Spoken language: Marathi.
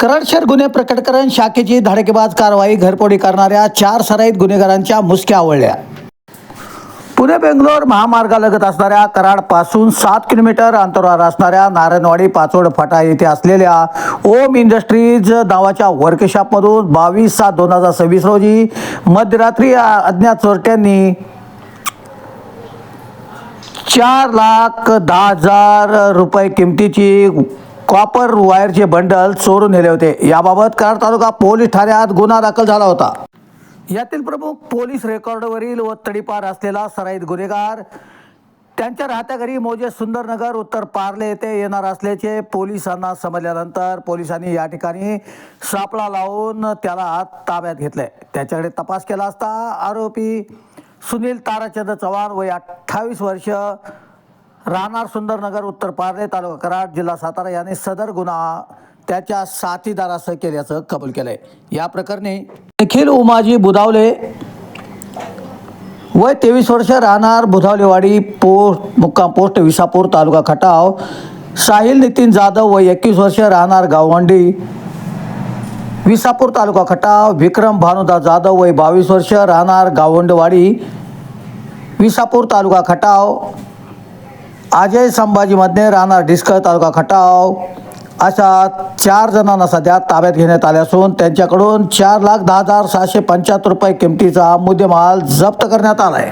कराड शहर गुन्हे प्रकटीकरण शाखेची धडाकेबाज कारवाई, घरफोडी करणाऱ्या 4 सराईत गुन्हेगारांच्या मुसक्या आवळल्या. पुणे बेंगलोर महामार्गालगत असणाऱ्या कराडपासून 7 किलोमीटर अंतरावर असणाऱ्या नारायणवाडी पाचोड फाटा येथे असलेल्या ओम इंडस्ट्रीज नावाच्या वर्कशॉपमधून 22/7/2026 रोजी मध्यरात्री अज्ञात चोरट्यांनी 4,10,000 रुपये किमतीची कॉपर वायरचे बंडल चोरून नेले होते. याबाबत कराड तालुका पोलीस ठाण्यात गुन्हा दाखल झाला होता. यातील प्रमुख पोलीस रेकॉर्डवरील व तडीपार असलेला सराईत गुन्हेगार त्यांच्या राहत्या घरी मौजे सुंदरनगर उत्तर पार्ले येथे येणार असल्याचे पोलिसांना समजल्यानंतर पोलिसांनी या ठिकाणी सापळा लावून त्याला ताब्यात घेतले. त्याच्याकडे तपास केला असता आरोपी सुनील ताराचंद चव्हाण वय 28 वर्ष राहणार सुंदरनगर उत्तर पार्ले तालुका कराड जिल्हा सातारा याने सदर गुन्हा त्याच्या साथीदारासह केल्याचं कबूल केलंय. या प्रकरणी निखिल उमाजी बुधावले वय 23 वर्ष राहणार बुधावलेवाडी मुक्काम पोस्ट विसापूर तालुका खटाव, साहिल नितीन जाधव वय 21 वर्ष राहणार गावंडी विसापूर तालुका खटाव, विक्रम भानुदास जाधव वय 22 वर्ष राहणार गावंडवाडी विसापूर तालुका खटाव, अजय संभाजी मधने राहणार डिस्कळ तालुका खटाव अशा 4 जणांना सध्या ताब्यात घेण्यात आले असून त्यांच्याकडून 4,10,775 रुपये किमतीचा मुद्देमाल जप्त करण्यात आला आहे.